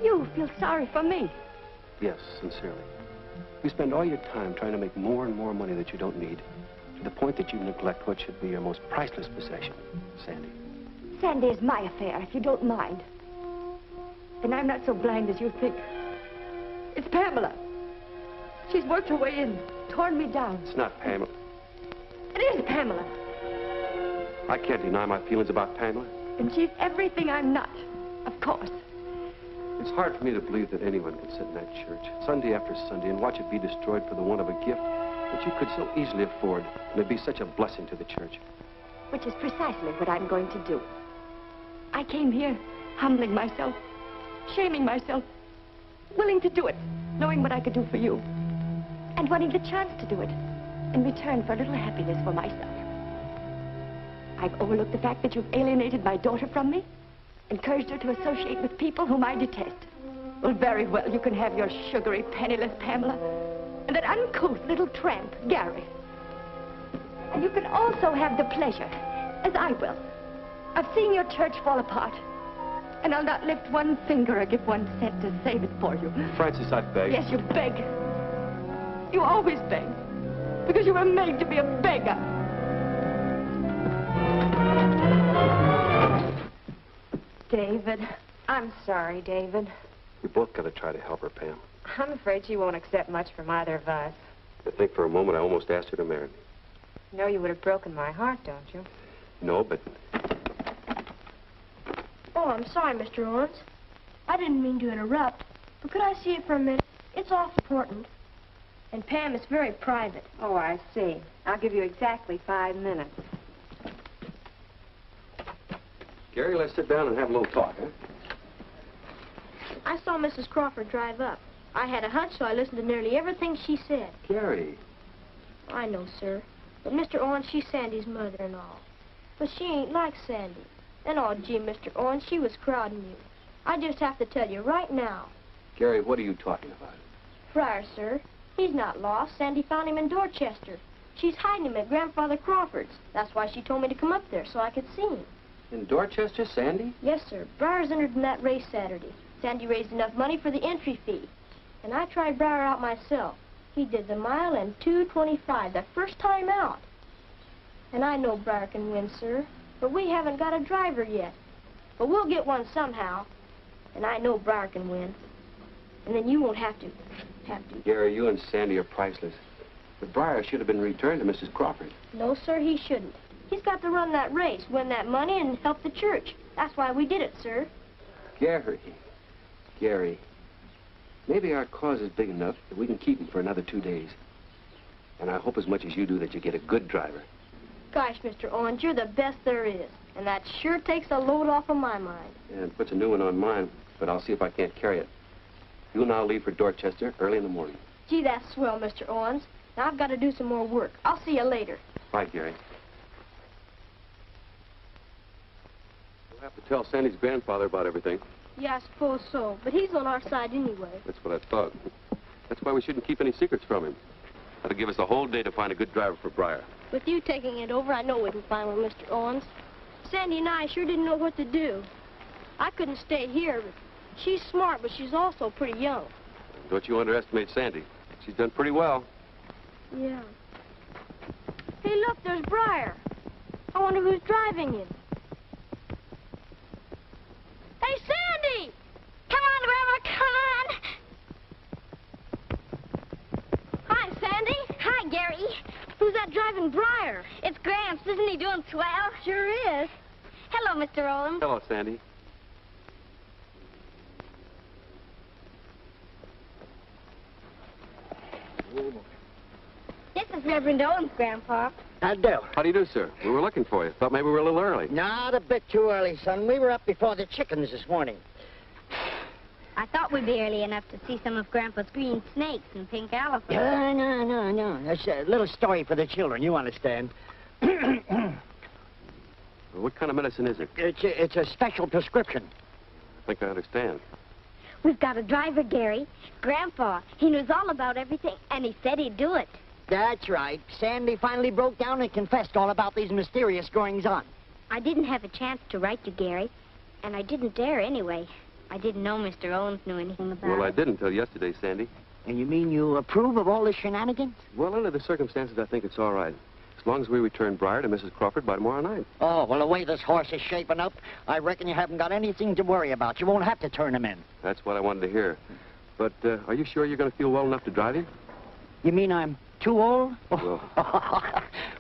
You feel sorry for me? Yes, sincerely. You spend all your time trying to make more and more money that you don't need, to the point that you neglect what should be your most priceless possession, Sandy. Sandy is my affair, if you don't mind. And I'm not so blind as you think. It's Pamela. She's worked her way in, torn me down. It's not Pamela. It is Pamela. I can't deny my feelings about Pamela. And she's everything I'm not, of course. It's hard for me to believe that anyone can sit in that church Sunday after Sunday and watch it be destroyed for the want of a gift that you could so easily afford, and it'd be such a blessing to the church. Which is precisely what I'm going to do. I came here humbling myself, shaming myself, willing to do it, knowing what I could do for you, and wanting the chance to do it in return for a little happiness for myself. I've overlooked the fact that you've alienated my daughter from me, encouraged her to associate with people whom I detest. Well, very well, you can have your sugary, penniless Pamela, and that uncouth little tramp, Gary. And you can also have the pleasure, as I will, of seeing your church fall apart. And I'll not lift one finger or give 1 cent to save it for you. Francis, I beg. Yes, you beg. You always beg, because you were made to be a beggar. David, I'm sorry, David. We both got to try to help her, Pam. I'm afraid she won't accept much from either of us. I think for a moment I almost asked her to marry me. You know you would have broken my heart, don't you? No, but... Oh, I'm sorry, Mr. Owens. I didn't mean to interrupt, but could I see it for a minute? It's awful important. And Pam, it's very private. Oh, I see. I'll give you exactly 5 minutes. Gary, let's sit down and have a little talk, huh? I saw Mrs. Crawford drive up. I had a hunch, so I listened to nearly everything she said. Gary. I know, sir. But Mr. Owens, she's Sandy's mother and all. But she ain't like Sandy. And oh, gee, Mr. Owens, she was crowding you. I just have to tell you right now. Gary, what are you talking about? Friar, sir. He's not lost. Sandy found him in Dorchester. She's hiding him at Grandfather Crawford's. That's why she told me to come up there, so I could see him. In Dorchester, Sandy? Yes, sir. Briar's entered in that race Saturday. Sandy raised enough money for the entry fee. And I tried Briar out myself. He did the mile in 2:25, the first time out. And I know Briar can win, sir. But we haven't got a driver yet. But we'll get one somehow. And I know Briar can win. And then you won't have to. Gary, you and Sandy are priceless. But Briar should have been returned to Mrs. Crawford. No, sir, he shouldn't. He's got to run that race, win that money, and help the church. That's why we did it, sir. Gary, maybe our cause is big enough that we can keep him for another 2 days. And I hope as much as you do that you get a good driver. Gosh, Mr. Owens, you're the best there is. And that sure takes a load off of my mind. Yeah, it puts a new one on mine, but I'll see if I can't carry it. You and I'll leave for Dorchester early in the morning. Gee, that's swell, Mr. Owens. Now I've got to do some more work. I'll see you later. Bye, Gary. We'll have to tell Sandy's grandfather about everything. Yeah, I suppose so. But he's on our side anyway. That's what I thought. That's why we shouldn't keep any secrets from him. That'll give us a whole day to find a good driver for Briar. With you taking it over, I know we can find one, Mr. Owens. Sandy and I sure didn't know what to do. I couldn't stay here, but she's smart, but she's also pretty young. Don't you underestimate Sandy. She's done pretty well. Yeah. Hey, look, there's Briar. I wonder who's driving him. Hey, Sandy! Come on, Grandma, come on! Hi, Sandy. Hi, Gary. Who's that driving Briar? isn't he doing swell? Sure is. Hello, Mr. Owens. Hello, Sandy. This is Reverend Owens, Grandpa. How do? How do you do, sir? We were looking for you. Thought maybe we were a little early. Not a bit too early, son. We were up before the chickens this morning. I thought we'd be early enough to see some of Grandpa's green snakes and pink elephants. No. That's a little story for the children, you understand. What kind of medicine is it? It's a special prescription. I think I understand. We've got a driver, Gary. Grandpa, he knows all about everything, and he said he'd do it. That's right. Sandy finally broke down and confessed all about these mysterious goings-on. I didn't have a chance to write you, Gary, and I didn't dare anyway. I didn't know Mr. Owens knew anything about it. Well, I didn't until yesterday, Sandy. And you mean you approve of all this shenanigans? Well, under the circumstances, I think it's all right. As long as we return Briar to Mrs. Crawford by tomorrow night. Oh, well, the way this horse is shaping up, I reckon you haven't got anything to worry about. You won't have to turn him in. That's what I wanted to hear. But are you sure you're going to feel well enough to drive him? You mean I'm too old? Well,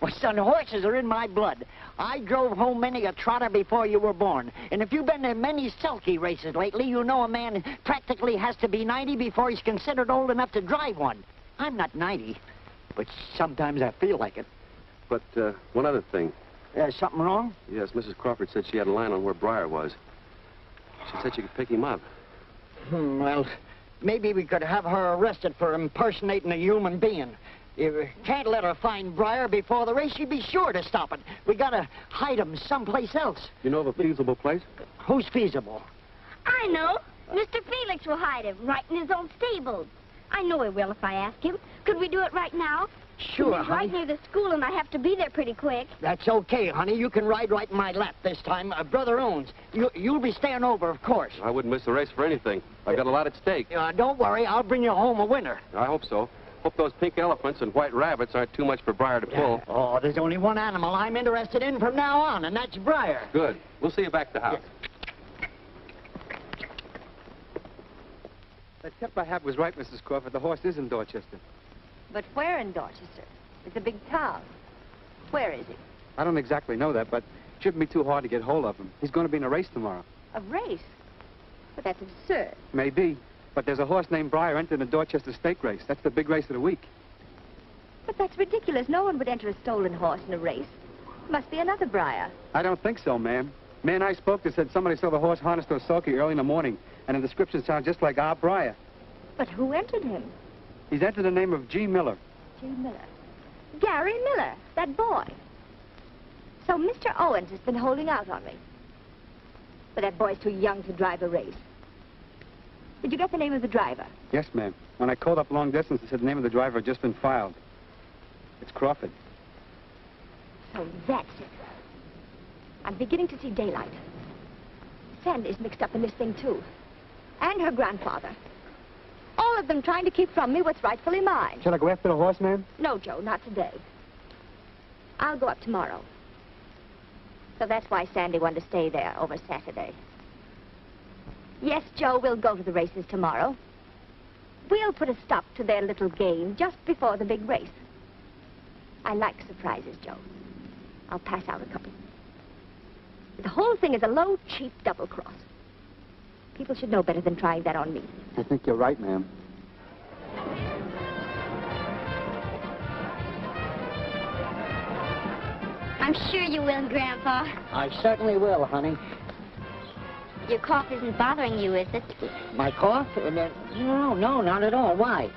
Well, son, horses are in my blood. I drove home many a trotter before you were born. And if you've been to many sulky races lately, you know a man practically has to be 90 before he's considered old enough to drive one. I'm not 90, but sometimes I feel like it. but one other thing. Something wrong? Yes, Mrs. Crawford said she had a line on where Briar was. She said she could pick him up. Well, maybe we could have her arrested for impersonating a human being. You can't let her find Briar before the race. She'd be sure to stop it. We gotta hide him someplace else. You know of a feasible place? Who's feasible? I know. Mr. Felix will hide him right in his own stables. I know he will if I ask him. Could we do it right now? Sure, He's right honey. near the school, and I have to be there pretty quick. That's okay, honey. You can ride right in my lap this time. Brother Owens, you'll be staying over, of course. I wouldn't miss the race for anything. I've got a lot at stake. Don't worry. I'll bring you home a winner. I hope so. Hope those pink elephants and white rabbits aren't too much for Briar to pull. Oh, there's only one animal I'm interested in from now on, and that's Briar. Good. We'll see you back at the house. That tip I had was right, Mrs. Crawford. The horse is in Dorchester. But where in Dorchester? It's a big town. Where is he? I don't exactly know that, but it shouldn't be too hard to get hold of him. He's going to be in a race tomorrow. A race? But that's absurd. Maybe. But there's a horse named Briar entering the Dorchester stake race. That's the big race of the week. But that's ridiculous. No one would enter a stolen horse in a race. Must be another Briar. I don't think so, ma'am. Man I spoke to said somebody saw the horse harnessed to a sulky early in the morning, and the description sounds just like our Briar. But who entered him? He's entered the name of G. Miller. G. Miller. Gary Miller, that boy. So Mr. Owens has been holding out on me. But that boy's too young to drive a race. Did you get the name of the driver? Yes, ma'am. When I called up long distance, they said the name of the driver had just been filed. It's Crawford. So that's it. I'm beginning to see daylight. Sandy's mixed up in this thing, too. And her grandfather. All of them trying to keep from me what's rightfully mine. Shall I go after the horse, ma'am? No, Joe, not today. I'll go up tomorrow. So that's why Sandy wanted to stay there over Saturday. Yes, Joe, we'll go to the races tomorrow. We'll put a stop to their little game just before the big race. I like surprises, Joe. I'll pass out a couple. The whole thing is a low, cheap double-cross. People should know better than trying that on me. I think you're right, ma'am. I'm sure you will, Grandpa. I certainly will, honey. Your cough isn't bothering you, is it? My cough? No, not at all. Why?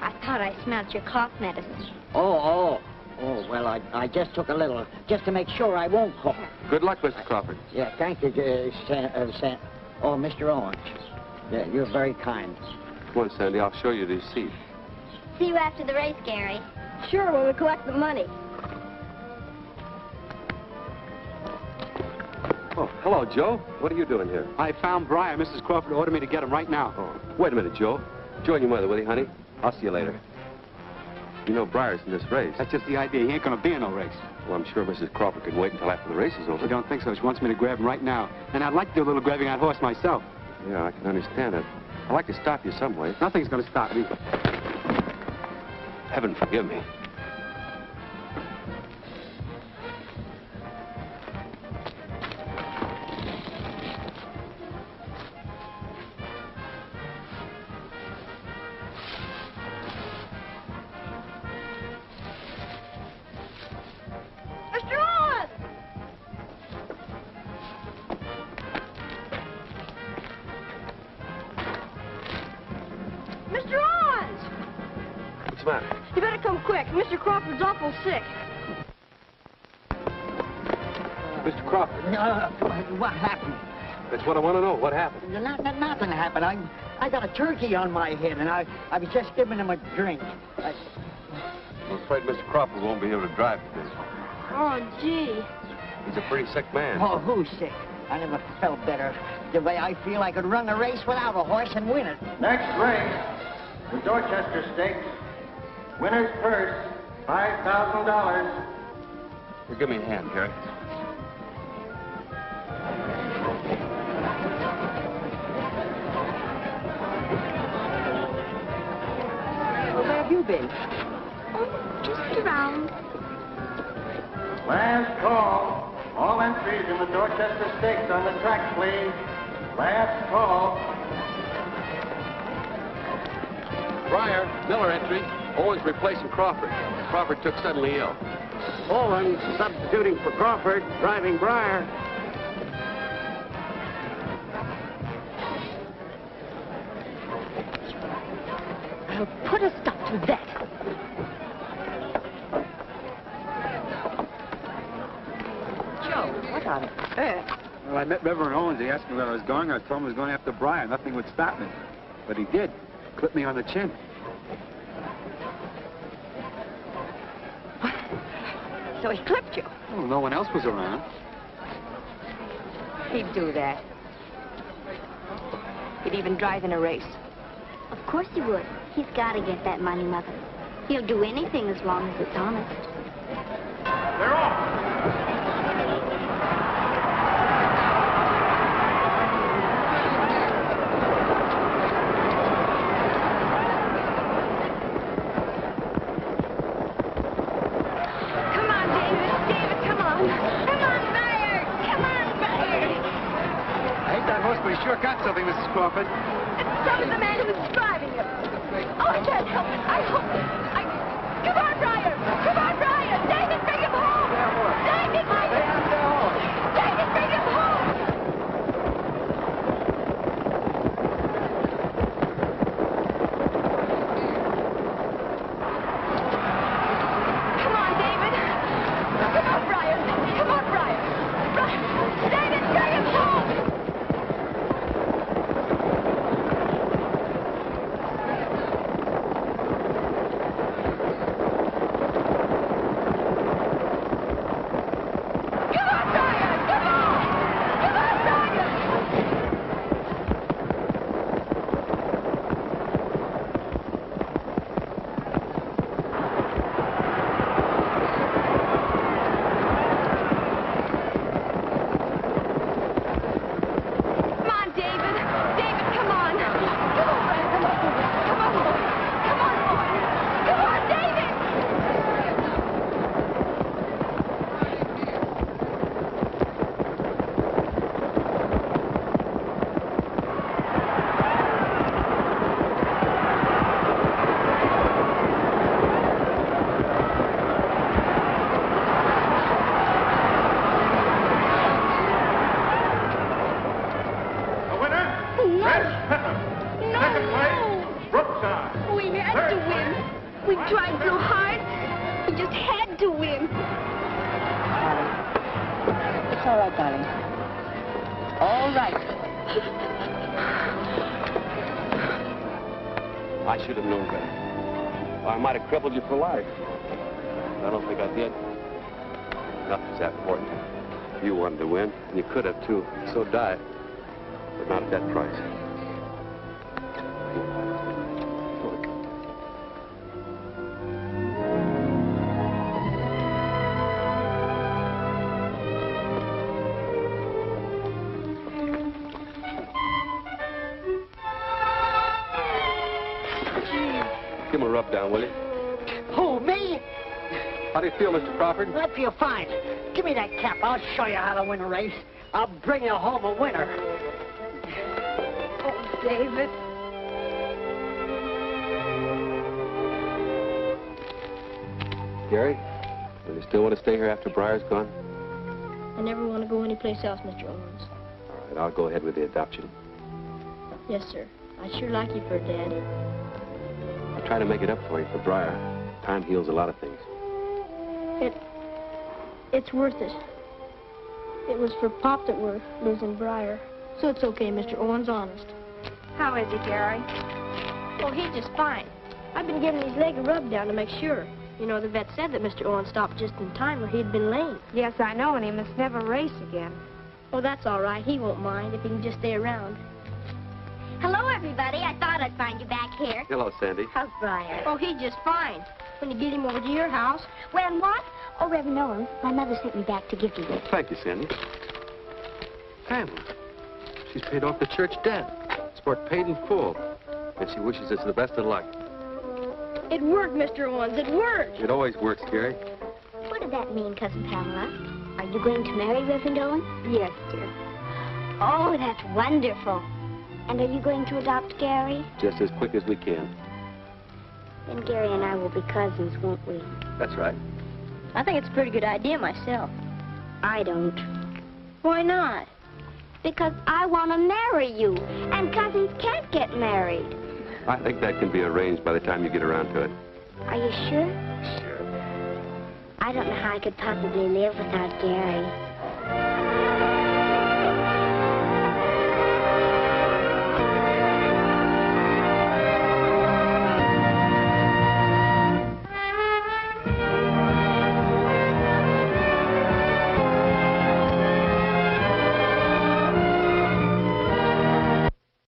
I thought I smelled your cough medicine. Oh, well, I just took a little, just to make sure I won't cough. Good luck, Mr. Crawford. Yeah, thank you, Oh, Mr. Owens. Yeah, you're very kind. Come on, Sandy. I'll show you the seat. See you after the race, Gary. Sure, when we collect the money. Oh, hello, Joe. What are you doing here? I found Briar. Mrs. Crawford ordered me to get him right now. Oh, wait a minute, Joe. Join your mother, will you, honey? I'll see you later. You know Briar's in this race. That's just the idea. He ain't going to be in no race. Well, I'm sure Mrs. Crawford can wait until after the race is over. She don't think so. She wants me to grab him right now. And I'd like to do a little grabbing on horse myself. Yeah, I can understand it. I'd like to stop you some way. Nothing's going to stop me. Heaven forgive me. What's the matter? You better come quick. Mr. Crawford's awful sick. Mr. Crawford. What happened? That's what I want to know. What happened? Nothing happened. I got a turkey on my head, and I was just giving him a drink. I'm afraid Mr. Crawford won't be able to drive today. Oh, gee. He's a pretty sick man. Oh, who's sick? I never felt better. The way I feel, I could run a race without a horse and win it. Next race, the Dorchester Stakes. Winner's purse, $5,000. Well, give me a hand, Gary. Well, where have you been? Oh, just around. Last call. All entries in the Dorchester Stakes on the track, please. Last call. Breyer, Miller entry. Owens replacing Crawford. Crawford took suddenly ill. Owens substituting for Crawford, driving Breyer. I'll put a stop to that. Joe, what on earth? Well, I met Reverend Owens. He asked me where I was going. I told him I was going after Brian. Nothing would stop me. But he did. Clipped me on the chin. What? So he clipped you? Well, no one else was around. He'd do that. He'd even drive in a race. Of course he would. He's got to get that money, Mother. He'll do anything as long as it's honest. They're off. Come on, David. David, come on. Come on, Bayard. Come on, Bayard. I hate that horse, but he sure got something, Mrs. Crawford. So is the man who was driving him. Oh, I can't help it. I hope. Come on, Brian. Come on, Brian. David, bring him home. David, bring him home. David, bring him home. Come on, David. Come on, Brian. Come on, Brian. Brian. David, bring him home. I should have known better. Or I might have crippled you for life. I don't think I did. Nothing's that important. You wanted to win, and you could have, too. So die. But not at that price. Give him a rub down, will you? Who, me? How do you feel, Mr. Crawford? I feel fine. Give me that cap. I'll show you how to win a race. I'll bring you home a winner. Oh, David. Gary, do you still want to stay here after Breyer's gone? I never want to go anyplace else, Mr. Owens. All right, I'll go ahead with the adoption. Yes, sir. I'd sure like you for a dad. I'll try to make it up for you for Briar. Time heals a lot of things. It's worth it. It was for Pop that we're losing Briar. So it's okay, Mr. Owen's honest. How is he, Gary? Oh, he's just fine. I've been giving his leg a rub down to make sure. You know, the vet said that Mr. Owen stopped just in time or he'd been lame. Yes, I know, and he must never race again. Oh, that's all right. He won't mind if he can just stay around. Hello, everybody. I thought I'd find you back here. Hello, Sandy. How's Briar? Oh, he's just fine. When you get him over to your house. When what? Oh, Reverend Owen, my mother sent me back to give to you. Thank you, Sandy. Pamela, she's paid off the church debt. Sport paid in full. And she wishes us the best of luck. It worked, Mr. Owens. It worked. It always works, Gary. What does that mean, Cousin Pamela? Are you going to marry Reverend Owen? Yes, dear. Oh, that's wonderful. And are you going to adopt Gary? Just as quick as we can. Then Gary and I will be cousins, won't we? That's right. I think it's a pretty good idea myself. I don't. Why not? Because I want to marry you, and cousins can't get married. I think that can be arranged by the time you get around to it. Are you sure? Sure. I don't know how I could possibly live without Gary.